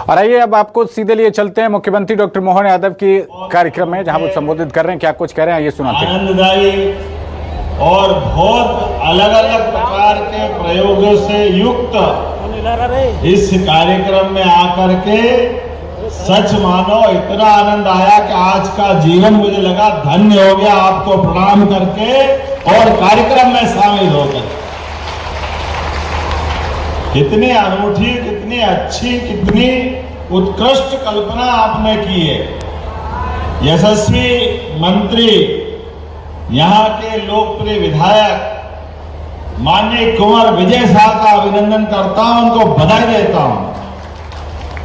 और आइए अब आपको सीधे लिए चलते हैं मुख्यमंत्री डॉक्टर मोहन यादव की कार्यक्रम में, जहां वो संबोधित कर रहे हैं। क्या कुछ कह रहे हैं ये सुनाते हैं। आनंददायी और बहुत अलग अलग प्रकार के प्रयोगों से युक्त इस कार्यक्रम में आकर के सच मानो इतना आनंद आया कि आज का जीवन मुझे लगा धन्य हो गया आपको प्रणाम करके और कार्यक्रम में शामिल होकर। कितनी अनूठी, कितनी अच्छी, कितनी उत्कृष्ट कल्पना आपने की है। यशस्वी मंत्री, यहाँ के लोकप्रिय विधायक माननीय कुंवर विजय शाह का अभिनंदन करता हूं, उनको बधाई देता हूं।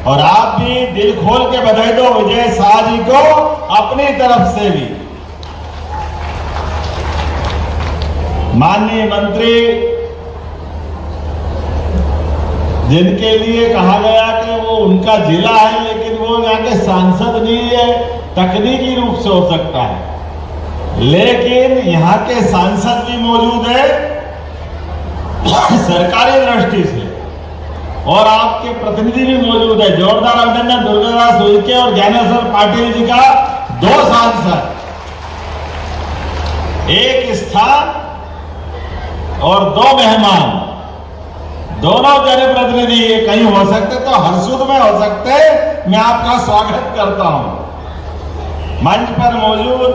और आप भी दिल खोल के बधाई दो विजय शाह जी को अपनी तरफ से भी। माननीय मंत्री, जिनके लिए कहा गया कि वो उनका जिला है लेकिन वो यहाँ के सांसद नहीं है, तकनीकी रूप से हो सकता है, लेकिन यहाँ के सांसद भी मौजूद है सरकारी दृष्टि से, और आपके प्रतिनिधि भी मौजूद है। जोरदार अभिनंदन दुर्गादास उइके और ज्ञानेश्वर पाटिल जी का, 2 सांसद, एक स्थान और 2 मेहमान, दोनों जनप्रतिनिधि कहीं हो सकते तो हरसुद में हो सकते। मैं आपका स्वागत करता हूं। मंच पर मौजूद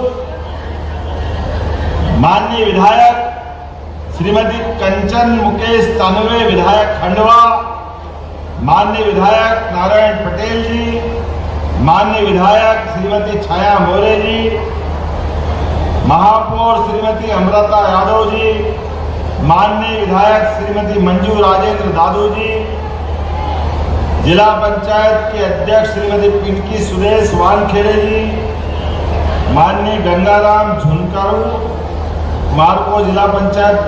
माननीय विधायक श्रीमती कंचन मुकेश तानवे, विधायक खंडवा, माननीय विधायक नारायण पटेल जी, माननीय विधायक श्रीमती छाया मोरे जी, महापौर श्रीमती अमृता यादव जी, माननीय विधायक श्रीमती मंजू राजेंद्र दादू जी, जिला पंचायत के अध्यक्ष श्रीमती पिंकी सुदेश वानखेड़े जी, माननीय गंगाराम झुनकरू, मार्को जिला पंचायत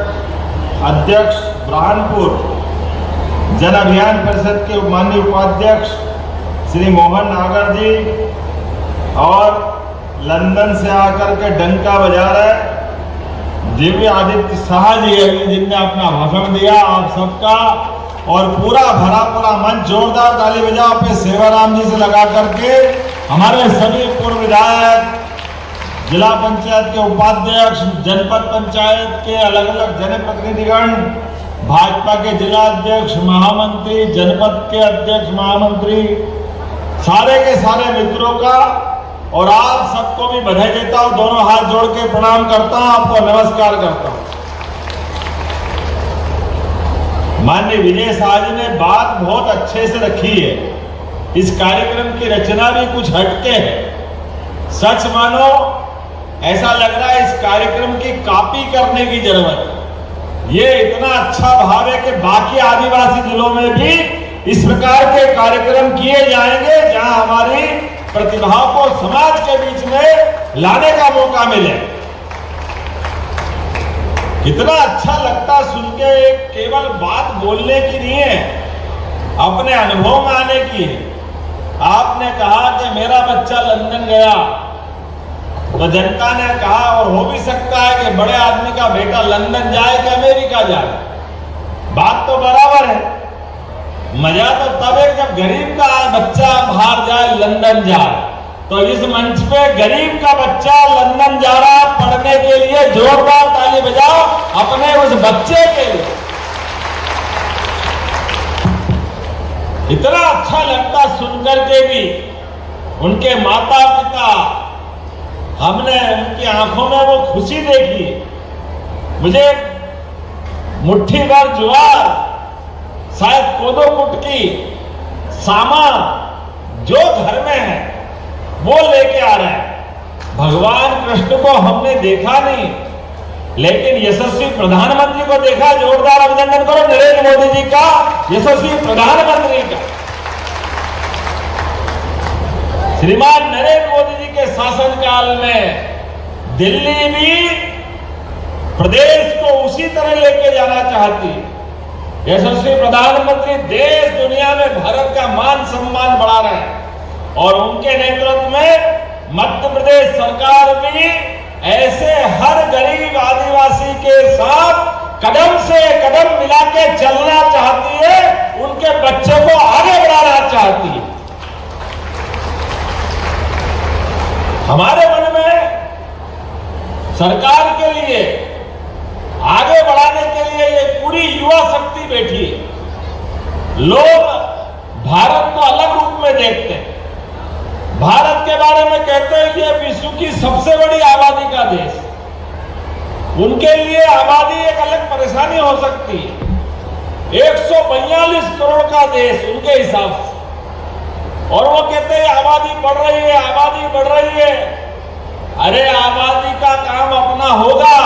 अध्यक्ष ब्रह्मपुर, जन अभियान परिषद के माननीय उपाध्यक्ष श्री मोहन नागर जी, और लंदन से आकर के डंका बजा रहे दिव्य आदित्य शाह जी है, जिनने अपना भाषण दिया आप सबका, और पूरा भरा पूरा मंच जोरदार ताली बजाओ पे सेवाराम जी से लगा करके। हमारे सभी पूर्व विधायक, जिला पंचायत के उपाध्यक्ष, जनपद पंचायत के अलग अलग जनप्रतिनिधिगण, भाजपा के जिला अध्यक्ष, महामंत्री, जनपद के अध्यक्ष, महामंत्री, सारे के सारे मित्रों का और आप सबको भी बधाई देता हूं। दोनों हाथ जोड़ के प्रणाम करता हूं, आपको नमस्कार करता हूं। माननीय विजय शाह जी ने बात बहुत अच्छे से रखी है। इस कार्यक्रम की रचना भी कुछ हटके है। सच मानो ऐसा लग रहा है इस कार्यक्रम की कॉपी करने की जरूरत है। ये इतना अच्छा भाव है कि बाकी आदिवासी जिलों में भी इस प्रकार के कार्यक्रम किए जाएंगे, जहां हमारी प्रतिभा को समाज के बीच में लाने का मौका मिले। कितना अच्छा लगता सुन के, केवल बात बोलने की नहीं है, अपने अनुभव में आने की है। आपने कहा कि मेरा बच्चा लंदन गया, तो जनता ने कहा, और हो भी सकता है कि बड़े आदमी का बेटा लंदन जाए कि अमेरिका जाए, बात तो बराबर है। मजा तो तब है जब गरीब का बच्चा बाहर जाए, लंदन जाए। तो इस मंच पे गरीब का बच्चा लंदन जा रहा है पढ़ने के लिए, जोरदार ताली बजाओ अपने उस बच्चे के लिए। इतना अच्छा लगता सुनकर के भी। उनके माता पिता, हमने उनकी आंखों में वो खुशी देखी। मुझे मुट्ठी भर ज्वार, शायद कोदो कुटकी, सामान जो घर में है वो लेके आ रहे हैं। भगवान कृष्ण को हमने देखा नहीं, लेकिन यशस्वी प्रधानमंत्री को देखा। जोरदार अभिनंदन करो नरेंद्र मोदी जी का, यशस्वी प्रधानमंत्री का। श्रीमान नरेंद्र मोदी जी के शासनकाल में दिल्ली भी प्रदेश को उसी तरह लेके जाना चाहती। यशस्वी प्रधानमंत्री देश दुनिया में भारत का मान सम्मान बढ़ा रहे हैं, और उनके नेतृत्व में मध्य प्रदेश सरकार भी ऐसे हर गरीब आदिवासी के साथ कदम से कदम मिला के चलना चाहती है, उनके बच्चों को आगे बढ़ाना चाहती है। सरकार के लिए आगे बढ़ाने के लिए ये पूरी युवा शक्ति बैठी है। लोग भारत को अलग रूप में देखते हैं। भारत के बारे में कहते हैं कि ये विश्व की सबसे बड़ी आबादी का देश। उनके लिए आबादी एक अलग परेशानी हो सकती है। 142 करोड़ का देश उनके हिसाब से, और वो कहते हैं आबादी बढ़ रही है, आबादी बढ़ रही है। अरे आबादी का काम अपना होगा,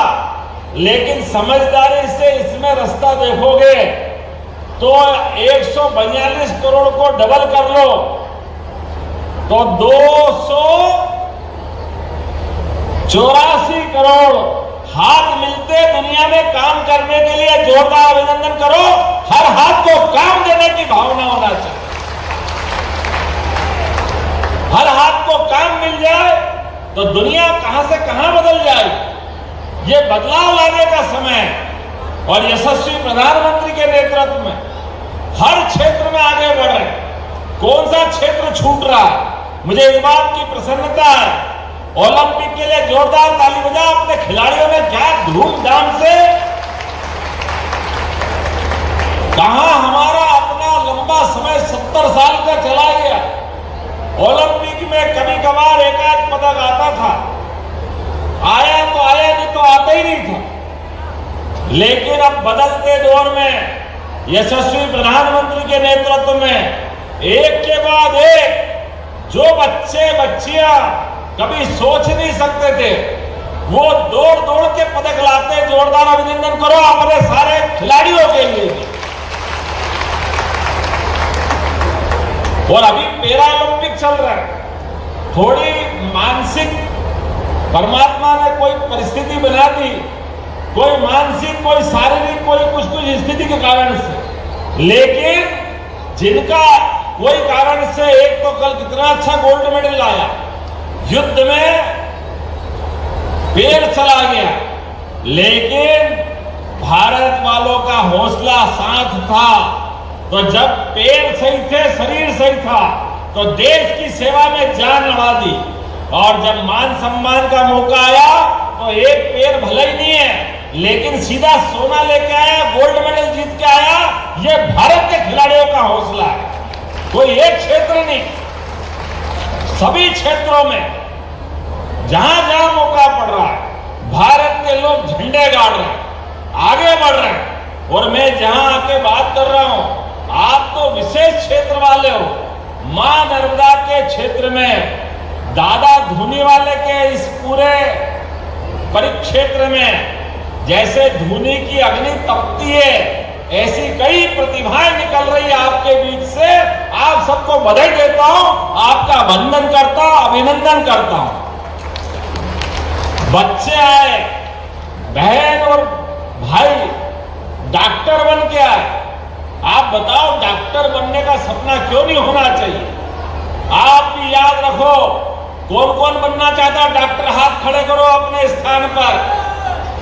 लेकिन समझदारी से इसमें रास्ता देखोगे तो 142 करोड़ को डबल कर लो तो 284 करोड़ हाथ मिलते दुनिया में काम करने के लिए जोरदार अभिनंदन करो। हर हाथ को काम देने की भावना होना चाहिए। हर हाथ को काम मिल जाए तो दुनिया कहां से कहां बदल जाए। ये बदलाव लाने का समय है और यशस्वी प्रधानमंत्री के नेतृत्व में हर क्षेत्र में आगे बढ़ रहे हैं। कौन सा क्षेत्र छूट रहा है? मुझे इस बात की प्रसन्नता है। ओलंपिक के लिए जोरदार ताली बजाओ। अपने खिलाड़ियों ने क्या धूमधाम से, कहां हमारा अपना लंबा समय 70 साल का चला गया। ओलंपिक में कभी कभार एक पदक आता था, आया तो आया, नहीं तो आता ही नहीं था। लेकिन अब बदलते दौर में यशस्वी प्रधानमंत्री के नेतृत्व में एक के बाद एक जो बच्चे बच्चियां कभी सोच नहीं सकते थे, वो दौड़ दौड़ के पदक लाते। जोरदार अभिनंदन करो अपने सारे खिलाड़ियों के लिए। और अभी पैरा ओलंपिक चल रहा है। थोड़ी मानसिक परमात्मा ने कोई परिस्थिति बना दी, कोई मानसिक, कोई शारीरिक, कोई कुछ स्थिति के कारण से। लेकिन जिनका कोई कारण से, एक तो कल कितना अच्छा गोल्ड मेडल लाया, युद्ध में पैर चला गया, लेकिन भारत वालों का हौसला साथ था। तो जब पैर सही थे, शरीर सही था, तो देश की सेवा में जान लगा दी। और जब मान सम्मान का मौका आया तो एक पैर भले ही नहीं है, लेकिन सीधा सोना लेके आया, गोल्ड मेडल जीत के आया। ये भारत के खिलाड़ियों का हौसला है। कोई एक क्षेत्र नहीं, सभी क्षेत्रों में जहां जहां मौका पड़ रहा है, भारत के लोग झंडे गाड़ रहे हैं, आगे बढ़ रहे हैं। और मैं जहां आके बात कर रहा हूं, आप तो विशेष क्षेत्र वाले हो। मां नर्मदा के क्षेत्र में, दादा धूनी वाले के इस पूरे परिक्षेत्र में जैसे धूनी की अग्नि तपती है, ऐसी कई प्रतिभाएं निकल रही है आपके बीच से। आप सबको बधाई देता हूं, आपका वंदन करता हूं, अभिनंदन करता हूं। बच्चे आए, बहन और भाई डॉक्टर बन के आए। आप बताओ, डॉक्टर बनने का सपना क्यों नहीं होना चाहिए? आप भी याद रखो, कौन कौन बनना चाहता है? डॉक्टर हाथ खड़े करो अपने स्थान पर।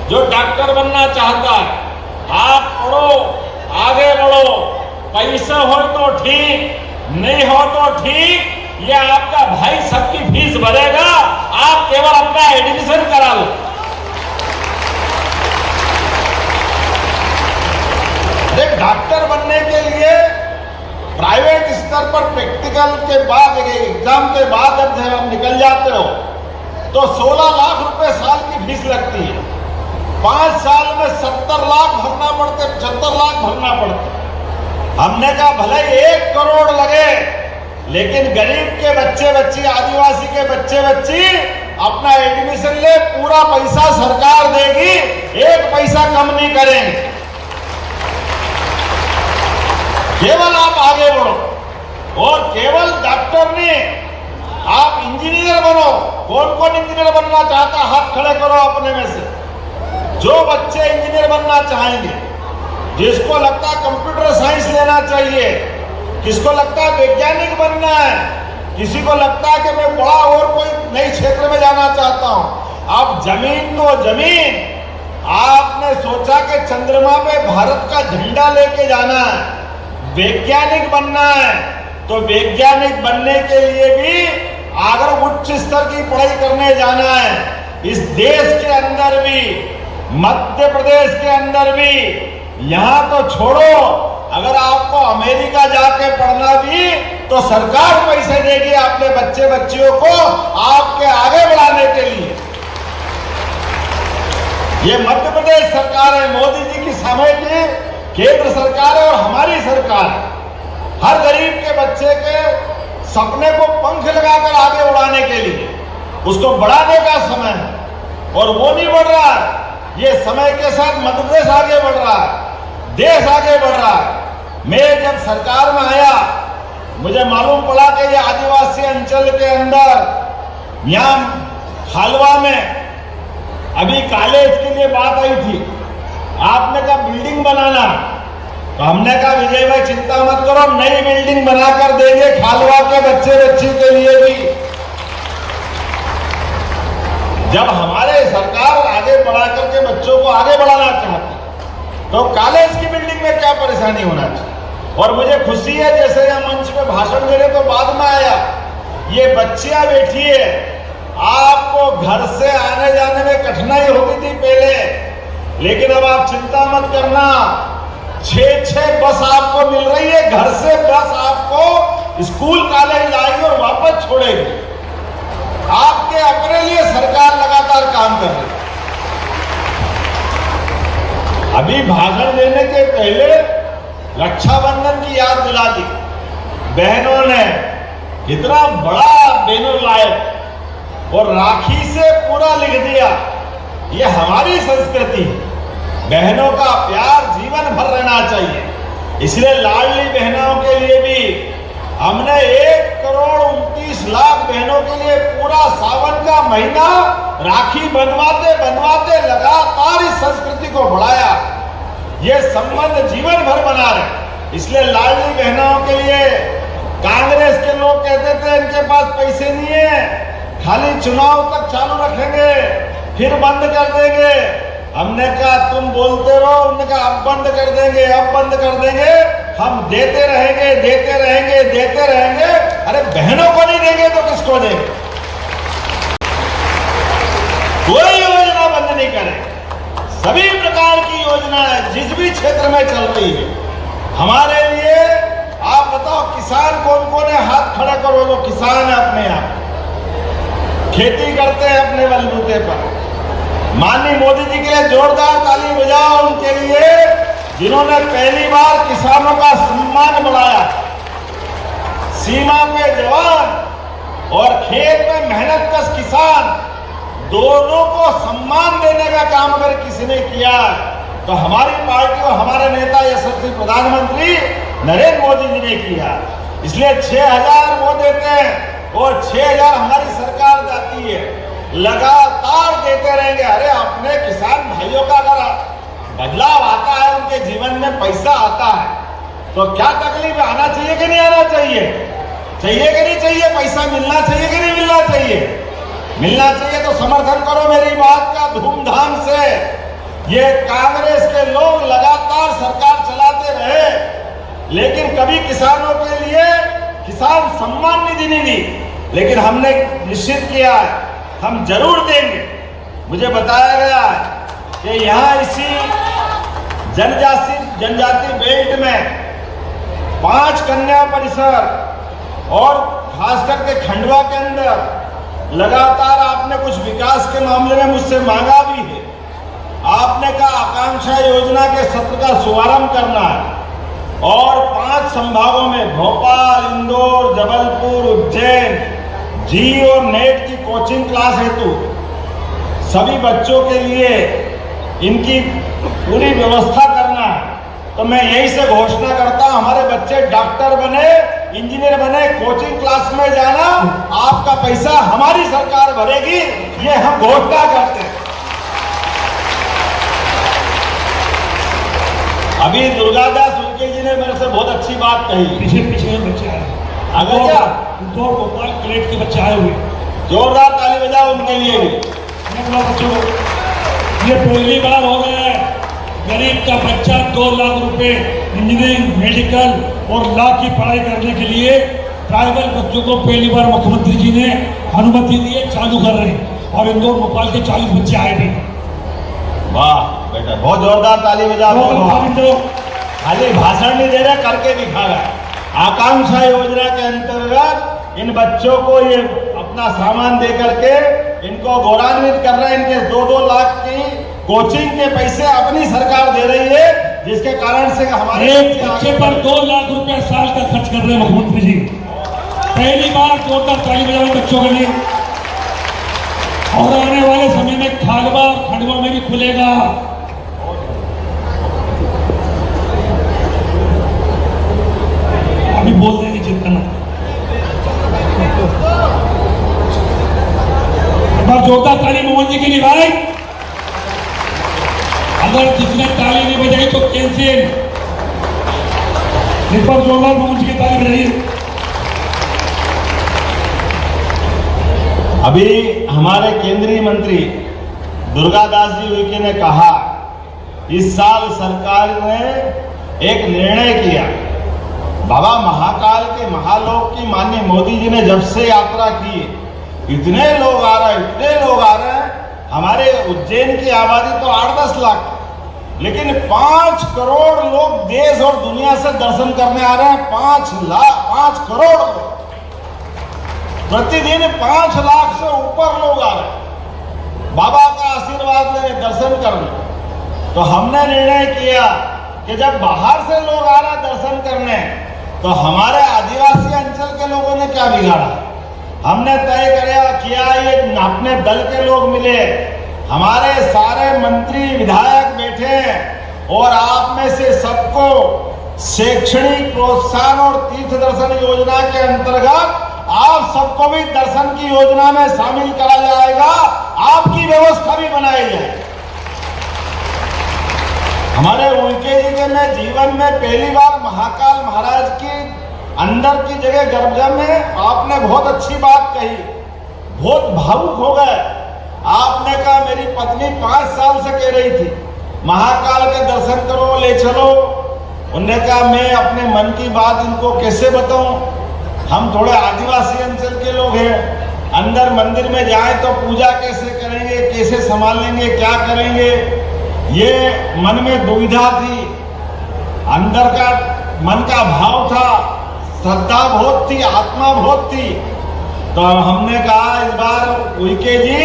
जो डॉक्टर बनना चाहता है, आप पढ़ो, आगे बढ़ो। पैसा हो तो ठीक, नहीं हो तो ठीक, ये आपका भाई सबकी फीस भरेगा। आप केवल अपना एडमिशन करा लो। देख, डॉक्टर बनने के लिए प्राइवेट स्तर पर प्रैक्टिकल के बाद, एग्जाम के बाद जब आप निकल जाते हो तो 16 लाख रुपए साल की फीस लगती है। 5 साल में 70 लाख भरना पड़ते, 75 लाख भरना पड़ते। हमने कहा भले 1 करोड़ लगे, लेकिन गरीब के बच्चे बच्ची, आदिवासी के बच्चे बच्ची अपना एडमिशन ले, पूरा पैसा सरकार देगी, 1 पैसा कम नहीं करेंगे। केवल आप आगे बढ़ो। और केवल डॉक्टर नहीं, आप इंजीनियर बनो। कौन कौन इंजीनियर बनना चाहता? हाथ खड़े करो अपने में से। जो बच्चे इंजीनियर बनना चाहेंगे, जिसको लगता है कंप्यूटर साइंस लेना चाहिए, किसको लगता है वैज्ञानिक बनना है, किसी को लगता है कि मैं बड़ा और कोई नए क्षेत्र में जाना चाहता हूं। अब जमीन तो जमीन, आपने सोचा कि चंद्रमा पे भारत का झंडा लेके जाना है, वैज्ञानिक बनना है, तो वैज्ञानिक बनने के लिए भी अगर उच्च स्तर की पढ़ाई करने जाना है इस देश के अंदर भी, मध्य प्रदेश के अंदर भी, यहां तो छोड़ो, अगर आपको अमेरिका जाके पढ़ना भी तो सरकार पैसे देगी अपने बच्चे बच्चियों को आपके आगे बढ़ाने के लिए। ये मध्य प्रदेश सरकार है, मोदी जी की समय की केंद्र सरकार है और हमारी सरकार है। हर गरीब के बच्चे के सपने को पंख लगाकर आगे उड़ाने के लिए उसको बढ़ाने का समय है और वो नहीं बढ़ रहा है। ये समय के साथ मध्य प्रदेश आगे बढ़ रहा है, देश आगे बढ़ रहा है। मैं जब सरकार में आया मुझे मालूम पड़ा कि ये आदिवासी अंचल के अंदर यहाँ खालवा में अभी कॉलेज के लिए बात आई थी, आपने कहा बिल्डिंग बनाना, तो हमने कहा विजय भाई चिंता मत करो, नई बिल्डिंग बनाकर देंगे खालवा के बच्चे बच्ची के लिए भी। जब हमारे सरकार आगे बढ़ा करके बच्चों को आगे बढ़ाना चाहती तो कॉलेज की बिल्डिंग में क्या परेशानी होना चाहिए। और मुझे खुशी है जैसे यह मंच पे भाषण देने तो बाद में आया, ये बच्चियां बैठी है, आपको घर से आने जाने में कठिनाई होती थी पहले, लेकिन अब आप चिंता मत करना, 6 बस आपको मिल रही है, घर से बस आपको स्कूल कॉलेज लाएगी और वापस छोड़ेगी। आपके अपने लिए सरकार लगातार काम कर रही है। अभी भाषण देने के पहले रक्षाबंधन की याद दिला दी, बहनों ने इतना बड़ा बैनर लाए और राखी से पूरा लिख दिया, ये हमारी संस्कृति है, बहनों का प्यार जीवन भर रहना चाहिए। इसलिए लाडली बहनों के लिए भी हमने 1,29,00,000 बहनों के लिए पूरा सावन का महीना राखी बंधवाते बंधवाते लगातार इस संस्कृति को बढ़ाया। ये संबंध जीवन भर बना रहे। इसलिए लाडली बहनों के लिए कांग्रेस के लोग कहते थे इनके पास पैसे नहीं है, खाली चुनाव तक चालू रखेंगे फिर बंद कर देंगे। हमने कहा तुम बोलते रहो, उन्होंने कहा अब बंद कर देंगे, अब बंद कर देंगे, हम देते रहेंगे देते रहेंगे देते रहेंगे। अरे बहनों को नहीं देंगे तो किसको देंगे? कोई योजना बंद नहीं करें। सभी प्रकार की योजनाएं जिस भी क्षेत्र में चल रही है हमारे लिए। आप बताओ किसान कौन कौन है, हाथ खड़ा करो जो किसान है अपने यहाँ खेती करते हैं अपने बलबूते पर। माननीय मोदी जी के लिए जोरदार ताली बजाओ उनके लिए, जिन्होंने पहली बार किसानों का सम्मान बढ़ाया। सीमा पे जवान और खेत में मेहनतकश किसान दोनों को सम्मान देने का काम अगर किसी ने किया तो हमारी पार्टी और हमारे नेता यशस्वी प्रधानमंत्री नरेंद्र मोदी जी ने किया। इसलिए 6,000 वो देते हैं और 6,000 हमारी सरकार जाती है, लगातार देते रहेंगे। अरे अपने किसान भाइयों का अगर बदलाव आता है, उनके जीवन में पैसा आता है तो क्या तकलीफ आना चाहिए कि नहीं आना चाहिए? चाहिए कि नहीं चाहिए? पैसा मिलना चाहिए कि नहीं मिलना चाहिए? मिलना चाहिए। तो समर्थन करो मेरी बात का धूमधाम से। ये कांग्रेस के लोग लगातार सरकार चलाते रहे लेकिन कभी किसानों के लिए किसान सम्मान निधि नहीं दी, लेकिन हमने निश्चित किया है हम जरूर देंगे। मुझे बताया गया है कि यहाँ इसी जनजाति बेल्ट में 5 कन्या परिसर और खास करके खंडवा के अंदर लगातार आपने कुछ विकास के मामले में मुझसे मांगा भी है। आपने कहा आकांक्षा योजना के सत्र का शुभारंभ करना है और 5 संभागों में भोपाल, इंदौर, जबलपुर, उज्जैन जी और नेट की कोचिंग क्लास हेतु सभी बच्चों के लिए इनकी पूरी व्यवस्था करना है। तो मैं यही से घोषणा करता हूं, हमारे बच्चे डॉक्टर बने, इंजीनियर बने, कोचिंग क्लास में जाना आपका पैसा हमारी सरकार भरेगी, ये हम घोषणा करते हैं। अभी दुर्गादास उनके जी ने मेरे से बहुत अच्छी बात कही। पीछे बच्चे आए, अगर क्या 2 गोपाल ग्रेड के बच्चे आए हुए, जोरदार ताली बजाओ उनके लिए भी। बच्चों ये पहली बार हो रहा है गरीब का बच्चा 2 लाख रुपए इंजीनियरिंग, मेडिकल और लॉ की पढ़ाई करने के लिए ट्राइबल बच्चों को पहली बार मुख्यमंत्री जी ने अनुमति दी है, चालू कर रहे हैं। और इंदौर भोपाल के 40 बच्चे आए भी। वाह बेटा, बहुत जोरदार ताली बजा दो। खाली भाषण नहीं दे रहे, करके दिखा रहा है। आकांक्षा योजना के अंतर्गत इन बच्चों को ये अपना सामान दे करके इनको गौरवान्वित कर रहे हैं। इनके 2-2 लाख की कोचिंग के पैसे अपनी सरकार दे रही है, जिसके कारण से हमारे एक बच्चे पर 2 लाख रुपए साल का खर्च कर रहे हैं मुख्यमंत्री जी। पहली बार जोरदार ताली बजाओ बच्चों के लिए। और आने वाले समय में खालवा और खंडवा में भी खुलेगा। अभी बोल देंगे जितना। एक बार जोरदार ताली मोहन जी के लिए भाई। अगर जिसने ताली नहीं बजाई तो कैंसिल। एक बार जोरदार मोहन जी की ताली बजाइए। अभी हमारे केंद्रीय मंत्री दुर्गादास जी उइके ने कहा, इस साल सरकार ने एक निर्णय किया। बाबा महाकाल के महालोक की माननीय मोदी जी ने जब से यात्रा की, इतने लोग आ रहे हैं। हमारे उज्जैन की आबादी तो 8-10 लाख, लेकिन 5 करोड़ लोग देश और दुनिया से दर्शन करने आ रहे हैं। 5 करोड़ लोग प्रतिदिन, 5 लाख से ऊपर लोग आ रहे हैं बाबा का आशीर्वाद लेने, दर्शन करने। तो हमने निर्णय किया कि जब बाहर से लोग आ रहे हैं दर्शन करने, तो हमारे आदिवासी अंचल के लोगों ने क्या बिगाड़ा। हमने तय किया, ये अपने दल के लोग मिले, हमारे सारे मंत्री विधायक बैठे और आप में से सबको शैक्षणिक प्रोत्साहन और तीर्थ दर्शन योजना के अंतर्गत आप सबको भी दर्शन की योजना में शामिल करा जाएगा। आपकी व्यवस्था भी बनाई जाएगी। हमारे उइके जी के मैं जीवन में पहली बार महाकाल महाराज की अंदर की जगह गर्भगृह में आपने बहुत अच्छी बात कही, बहुत भावुक हो गए। आपने कहा, मेरी पत्नी 5 साल से कह रही थी महाकाल के दर्शन करो, ले चलो। उन्होंने कहा, मैं अपने मन की बात इनको कैसे बताऊं। हम थोड़े आदिवासी अंचल के लोग हैं, अंदर मंदिर में जाए तो पूजा कैसे करेंगे, कैसे संभालेंगे, क्या करेंगे, ये मन में दुविधा थी। अंदर का मन का भाव था, श्रद्धा बहुत थी, आत्मा बहुत थी। तो हमने कहा, इस बार उइके जी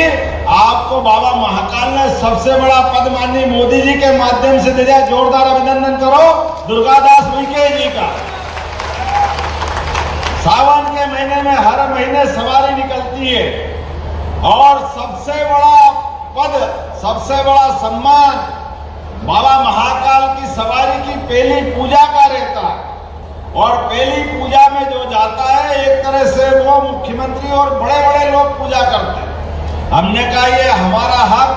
आपको बाबा महाकाल ने सबसे बड़ा पद माननीय मोदी जी के माध्यम से दे दिया। जोरदार अभिनंदन करो दुर्गादास उइके जी का। सावन के महीने में हर महीने सवारी निकलती है और सबसे बड़ा पद, सबसे बड़ा सम्मान बाबा महाकाल की सवारी की पहली पूजा का रहता है। और पहली पूजा में जो जाता है, एक तरह से वो मुख्यमंत्री और बड़े-बड़े लोग पूजा करते हैं। हमने कहा, ये हमारा हक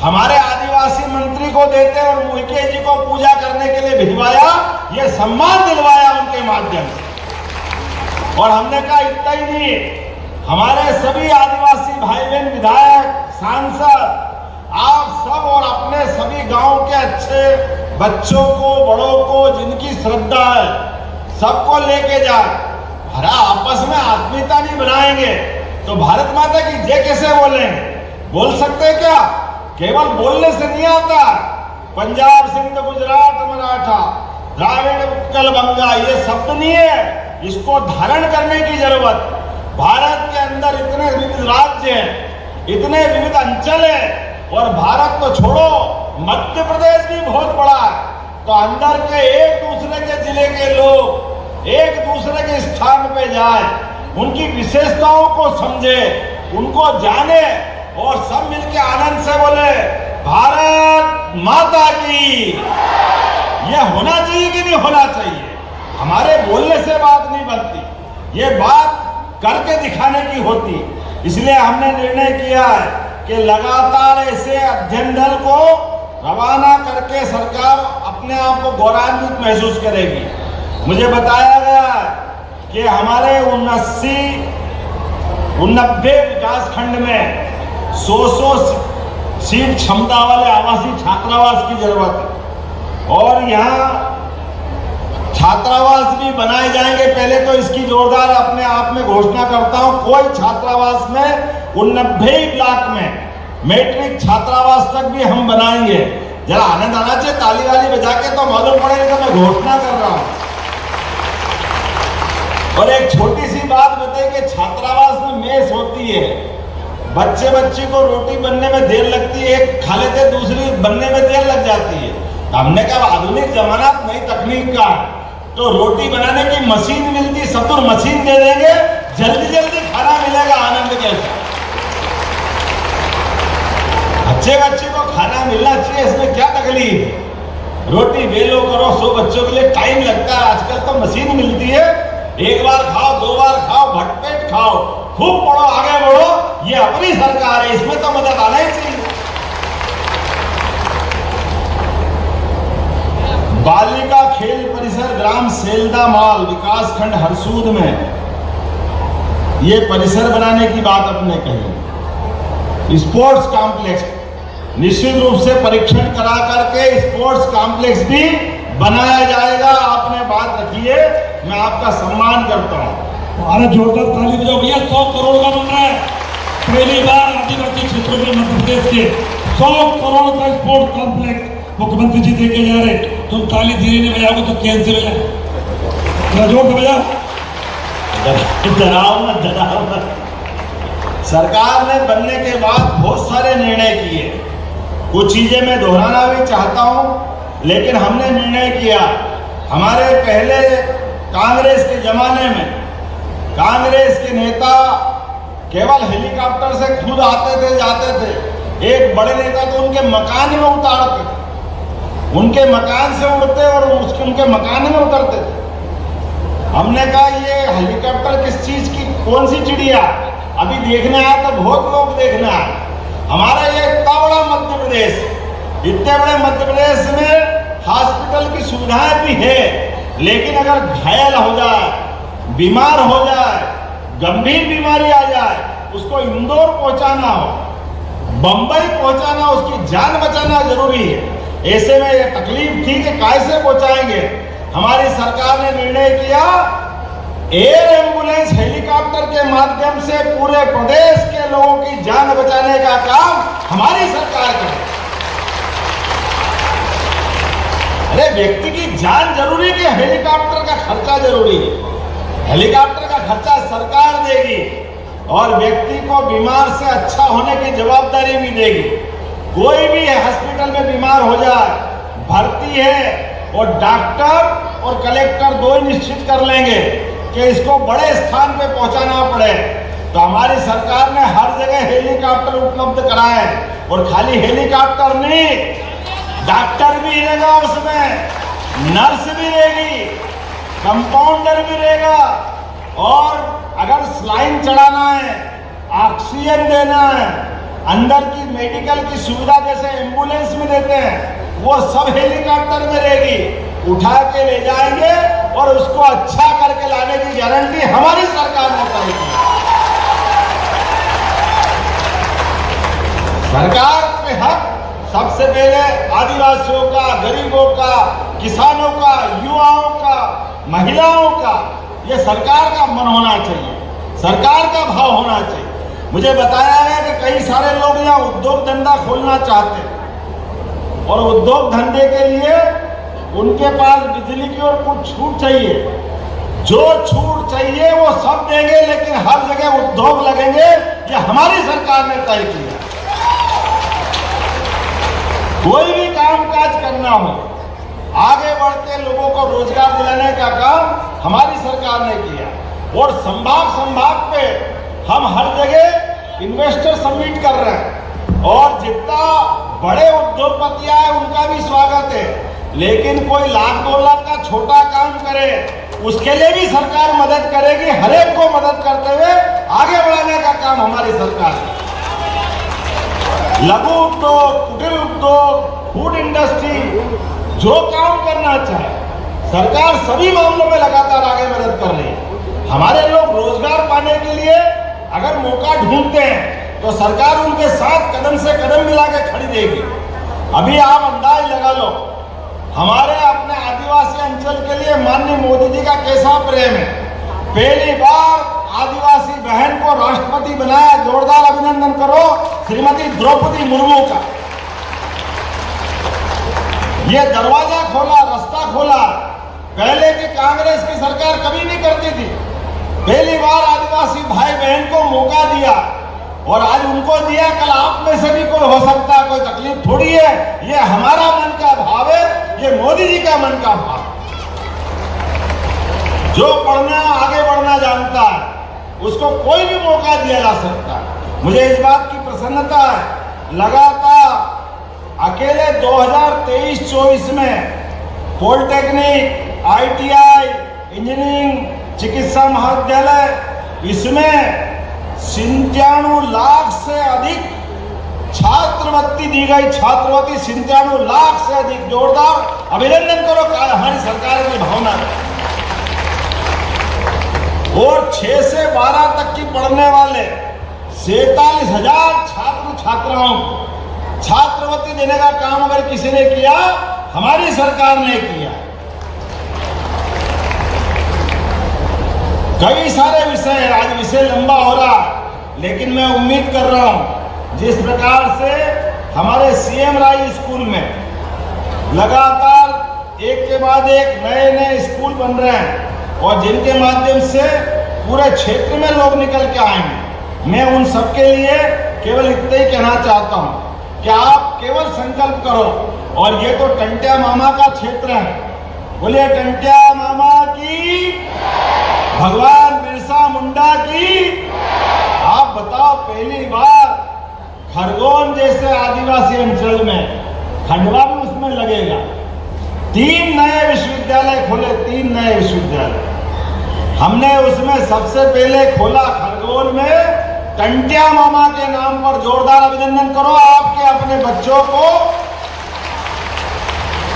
हमारे आदिवासी मंत्री को देते और उइके जी को पूजा करने के लिए भिजवाया, ये सम्मान दिलवाया उनके माध्यम से। और हमने कहा, इतना ही नहीं, हमारे सभी आदिवासी भाई बहन, विधायक, सांसद, आप सब और अपने सभी गांव के अच्छे बच्चों को, बड़ों को, जिनकी श्रद्धा है, सबको लेके जाए। अरे आपस में आत्मीयता नहीं बनाएंगे तो भारत माता की जय कैसे बोलेंगे? बोल सकते क्या? केवल बोलने से नहीं आता। पंजाब, सिंध, गुजरात, मराठा, द्राविड़, उत्कल, बंगा, ये शब्द नहीं है, इसको धारण करने की जरूरत। भारत के अंदर इतने विविध राज्य हैं, इतने विविध अंचल हैं, और भारत तो छोड़ो, मध्य प्रदेश भी बहुत बड़ा है। तो अंदर के एक दूसरे के जिले के लोग एक दूसरे के स्थान पे जाए, उनकी विशेषताओं को समझे, उनको जाने और सब मिलके आनंद से बोले भारत माता की। यह होना चाहिए कि नहीं होना चाहिए? हमारे बोलने से बात नहीं बनती, ये बात करके दिखाने की होती। इसलिए हमने निर्णय किया है कि लगातार ऐसे अध्ययन दल को रवाना करके सरकार अपने आप को गौरवान्वित महसूस करेगी। मुझे बताया गया है कि हमारे 89 विकास खंड में 100 सीट क्षमता वाले आवासीय छात्रावास की जरूरत है और यहाँ छात्रावास भी बनाए जाएंगे। पहले तो इसकी जोरदार अपने आप में घोषणा करता हूं, कोई छात्रावास में उन 90 ब्लॉक में मैट्रिक छात्रावास तक भी हम बनाएंगे। जरा आनंद आना चाहिए, ताली वाली बजा के तो मालूम पड़ेगा कि मैं घोषणा कर रहा हूं। और एक छोटी सी बात बताइए कि छात्रावास में मेस होती है, बच्चे को रोटी बनने में देर लगती है, एक खा लेते दूसरी बनने में देर लग जाती है। हमने कहा आधुनिक जमाना नई तकनीक का है, तो रोटी बनाने की मशीन मिलती, सतुर मशीन दे देंगे, जल्दी जल्दी खाना मिलेगा आनंद के साथ। बच्चे को खाना मिलना चाहिए, इसमें क्या तकलीफ है। रोटी बेलो करो, 100 बच्चों के लिए टाइम लगता है, आजकल तो मशीन मिलती है, एक बार खाओ, 2 बार खाओ, भटपेट खाओ, खूब पढ़ो, आगे बढ़ो। ये अपनी सरकार है, इसमें तो मदद आना ही चाहिए। बालिका खेल परिसर ग्राम सेल्दा माल विकास खंड हरसूद में ये परिसर बनाने की बात अपने कही। स्पोर्ट्स कॉम्प्लेक्स निश्चित रूप से परीक्षण करा करके स्पोर्ट्स कॉम्प्लेक्स भी बनाया जाएगा। आपने बात रखी है, मैं आपका सम्मान करता हूं। भारत जोरदार ताली बजाओ भैया। 100 करोड़ का बन रहा है, पहली बार आदिवासी क्षेत्रों में मध्य प्रदेश के 100 करोड़ का स्पोर्ट्स कॉम्प्लेक्स मुख्यमंत्री जी देके जा रहे। तुम ताली धीरे नहीं बजाओगे तो कैसे बजाओ, जोर से बजाओ। डराओ मत। सरकार ने बनने के बाद बहुत सारे निर्णय किए, कुछ चीजें मैं दोहराना भी चाहता हूं, लेकिन हमने निर्णय किया। हमारे पहले कांग्रेस के जमाने में कांग्रेस के नेता केवल हेलीकॉप्टर से खुद आते थे जाते थे। एक बड़े नेता तो उनके मकान में उतारते थे, उनके मकान से उड़ते और उनके मकान में उतरते थे। हमने कहा ये हेलीकॉप्टर किस चीज की, कौन सी चिड़िया, अभी देखने आया तो बहुत लोग देखने आए। हमारा ये इतना बड़ा मध्य प्रदेश, इतने बड़े मध्य प्रदेश में हॉस्पिटल की सुविधाएं भी है, लेकिन अगर घायल हो जाए, बीमार हो जाए, गंभीर बीमारी आ जाए, उसको इंदौर पहुंचाना हो, बंबई पहुंचाना, उसकी जान बचाना जरूरी है। ऐसे में यह तकलीफ थी कि कैसे पहुंचाएंगे। हमारी सरकार ने निर्णय किया एयर एम्बुलेंस हेलीकॉप्टर के माध्यम से पूरे प्रदेश के लोगों की जान बचाने का काम हमारी सरकार करे। अरे व्यक्ति की जान जरूरी कि हेलीकॉप्टर का खर्चा जरूरी है। हेलीकॉप्टर का खर्चा सरकार देगी और व्यक्ति को बीमार से अच्छा होने की जवाबदारी भी देगी। कोई भी हॉस्पिटल में बीमार हो जाए, भर्ती है, और डॉक्टर और कलेक्टर दो ही निश्चित कर लेंगे कि इसको बड़े स्थान पे पहुंचाना पड़े, तो हमारी सरकार ने हर जगह हेलीकॉप्टर उपलब्ध कराए। और खाली हेलीकॉप्टर नहीं, डॉक्टर भी रहेगा उसमें, नर्स भी रहेगी, कंपाउंडर भी रहेगा, और अगर स्लाइन चढ़ाना है, ऑक्सीजन देना है, अंदर की मेडिकल की सुविधा जैसे एम्बुलेंस में देते हैं, वो सब हेलीकॉप्टर में रहेगी। उठा के ले जाएंगे और उसको अच्छा करके लाने की गारंटी हमारी सरकार ने तय की। सरकार के हक सबसे पहले आदिवासियों का, गरीबों का, किसानों का, युवाओं का, महिलाओं का, ये सरकार का मन होना चाहिए, सरकार का भाव होना चाहिए। मुझे बताया गया कि कई सारे लोग यहाँ उद्योग धंधा खोलना चाहते हैं, और उद्योग धंधे के लिए उनके पास बिजली की और कुछ छूट चाहिए। जो छूट चाहिए वो सब देंगे, लेकिन हर जगह उद्योग लगेंगे, ये हमारी सरकार ने तय किया। कोई भी काम काज करना हो, आगे बढ़ते लोगों को रोजगार दिलाने का काम हमारी सरकार ने किया। और संभाग पे हम हर जगह इन्वेस्टर समिट कर रहे हैं, और जितना बड़े उद्योगपति आए उनका भी स्वागत है, लेकिन कोई $1,00,000 2 लाख का छोटा काम करे उसके लिए भी सरकार मदद करेगी। हर एक को मदद करते हुए आगे बढ़ाने का काम हमारी सरकार है। लघु उद्योग, कुटीर उद्योग, फूड इंडस्ट्री, जो काम करना चाहे सरकार सभी मामलों में लगातार आगे मदद कर रही है। हमारे लोग रोजगार पाने के लिए अगर मौका ढूंढते हैं तो सरकार उनके साथ कदम से कदम मिला के खड़ी देगी। अभी आप अंदाज लगा लो, हमारे अपने आदिवासी अंचल के लिए माननीय मोदी जी का कैसा प्रेम है। पहली बार आदिवासी बहन को राष्ट्रपति बनाया, जोरदार अभिनंदन। श्रीमती द्रौपदी मुर्मू का। ये दरवाजा खोला, रास्ता खोला, पहले की कांग्रेस की सरकार कभी नहीं करती थी। पहली बार आदिवासी भाई बहन को मौका दिया और आज उनको दिया, कल आप में से भी कोई हो सकता है, कोई तकलीफ थोड़ी है। ये हमारा मन का भाव है, ये मोदी जी का मन का भाव। जो पढ़ना आगे बढ़ना जानता है उसको कोई भी मौका दिया जा सकता है। मुझे इस बात की प्रसन्नता है, लगातार अकेले 2023-24 में पॉलिटेक्निक, ITI, इंजीनियरिंग, चिकित्सा महाविद्यालय, इसमें 97 लाख से अधिक छात्रवृत्ति दी गई। छात्रवृत्ति 97 लाख से अधिक। जोरदार अभिनंदन करो हमारी सरकार की भावना। और 6 से 12 तक की पढ़ने वाले 47,000 छात्र छात्राओं को छात्रवृत्ति देने का काम अगर किसी ने किया, हमारी सरकार ने किया। कई सारे विषय हैं, आज विषय लंबा हो रहा है, लेकिन मैं उम्मीद कर रहा हूं जिस प्रकार से हमारे CM राय स्कूल में लगातार एक के बाद एक नए नए स्कूल बन रहे हैं और जिनके माध्यम से पूरे क्षेत्र में लोग निकल के आएंगे, मैं उन सबके लिए केवल इतना ही कहना चाहता हूं कि आप केवल संकल्प करो। और ये तो टंट्या मामा का क्षेत्र है, बोलिए टंट्या मामा की, भगवान बिरसा मुंडा की। आप बताओ, पहली बार खरगोन जैसे आदिवासी अंचल में खंडवा भी उसमें लगेगा। 3 नए विश्वविद्यालय खोले, 3 नए विश्वविद्यालय हमने उसमें सबसे पहले खोला खरगोन में टंट्या मामा के नाम पर। जोरदार अभिनंदन करो। आपके अपने बच्चों को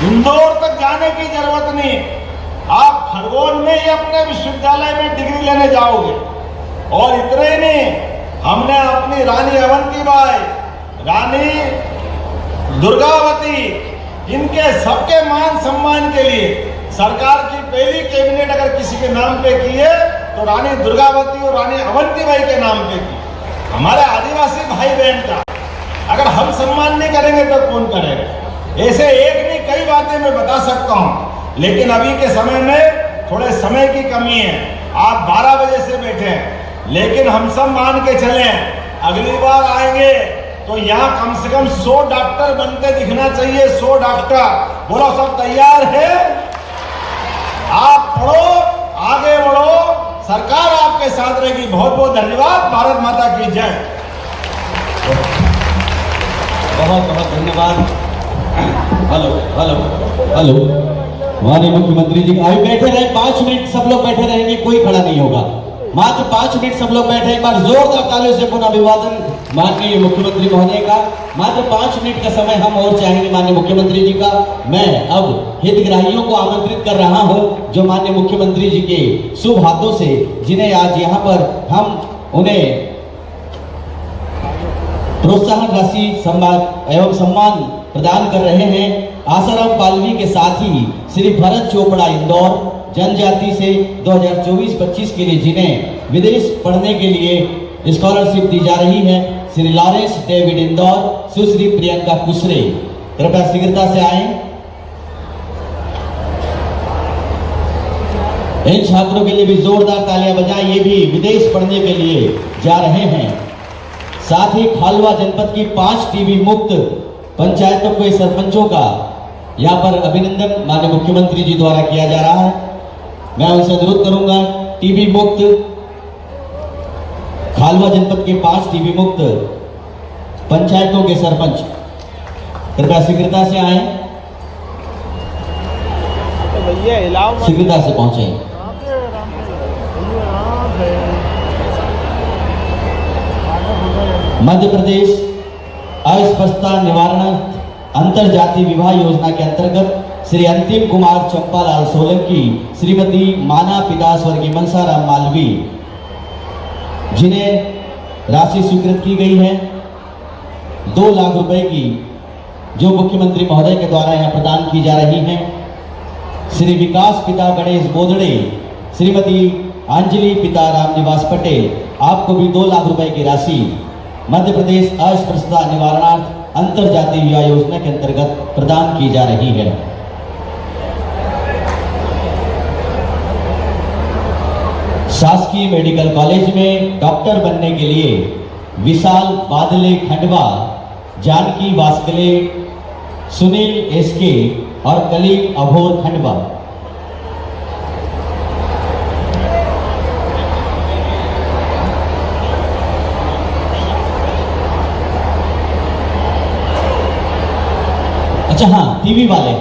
इंदौर तक जाने की जरूरत नहीं, आप खरगोन में ही अपने विश्वविद्यालय में डिग्री लेने जाओगे। और इतने ही नहीं, हमने अपनी रानी अवंतीबाई, रानी दुर्गावती, इनके सबके मान सम्मान के लिए सरकार की पहली कैबिनेट अगर किसी के नाम पे की है तो रानी दुर्गावती और रानी अवंतीबाई के नाम पे की। हमारे आदिवासी भाई बहन का अगर हम सम्मान नहीं करेंगे तो कौन करेगा। ऐसे एक नहीं कई बातें मैं बता सकता हूं, लेकिन अभी के समय में थोड़े समय की कमी है। आप 12 बजे से बैठे हैं, लेकिन हम सब मान के चले अगली बार आएंगे तो यहाँ कम से कम 100 डॉक्टर बनते दिखना चाहिए। 100 डॉक्टर। बोलो सब तैयार है? आप पढ़ो, आगे बढ़ो, सरकार आपके साथ रहेगी। बहुत बहुत धन्यवाद। भारत माता की जय। बहुत बहुत धन्यवाद। हेलो हेलो हेलो, माननीय मुख्यमंत्री जी आइए बैठे रहे। 5 मिनट सब लोग बैठे रहेंगे, कोई खड़ा नहीं होगा। मात्र 5 मिनट सब लोग बैठे। एक बार जोरदार तालियों से पुनः अभिवादन माननीय मुख्यमंत्री महोदय का। मात्र 5 मिनट का समय हम और चाहेंगे माननीय मुख्यमंत्री जी का। मैं अब हितग्राहियों को आमंत्रित कर रहा हूं, जो माननीय मुख्यमंत्री जी के शुभ हाथों से, जिन्हें आज यहाँ पर हम उन्हें प्रोत्साहन राशि एवं सम्मान प्रदान कर रहे हैं। आसाराम पालवी के साथ ही श्री भरत चोपड़ा इंदौर जनजाति से 2024-25 के लिए जिन्हें विदेश पढ़ने के लिए स्कॉलरशिप दी जा रही है, श्री लॉरेंस डेविड इंदौर, सुश्री प्रियंका कुशरे, कृपया शीघ्रता से आए। इन छात्रों के लिए भी जोरदार तालियां बजाएं, ये भी विदेश पढ़ने के लिए जा रहे हैं। साथ ही खालवा जनपद की 5 टीबी मुक्त पंचायतों के सरपंचों का यहाँ पर अभिनंदन माननीय मुख्यमंत्री जी द्वारा किया जा रहा है। मैं उनसे अनुरोध करूंगा, टीबी मुक्त खालवा जनपद के 5 टीबी मुक्त पंचायतों के सरपंच कृपया शीघ्रता से आए, शीघ्रता से पहुंचे। मध्य प्रदेश अस्पष्टता निवारण अंतर जाति विवाह योजना के अंतर्गत श्री अंतिम कुमार चंपालाल सोलंकी, श्रीमती माना पिता स्वर्गीय मनसाराम मालवी, जिन्हें राशि स्वीकृत की गई है 2 लाख रुपए की, जो मुख्यमंत्री महोदय के द्वारा यहाँ प्रदान की जा रही है। श्री विकास पिता गणेश बोदड़े, श्रीमती अंजलि पिता रामनिवास पटेल, आपको भी 2 लाख रुपए की राशि मध्य प्रदेश अस्पृश्यता निवारणार्थ अंतर जातीय विवाह योजना के अंतर्गत प्रदान की जा रही है। शासकीय मेडिकल कॉलेज में डॉक्टर बनने के लिए विशाल बादले खंडवा, जानकी वास्कले, सुनील एसके और कलीम अभोर खंडवा। अच्छा हाँ, टीवी वाले,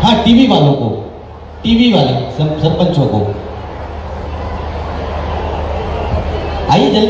हाँ टीवी वालों को, टीवी वाले सरपंचों को आइए जल्दी।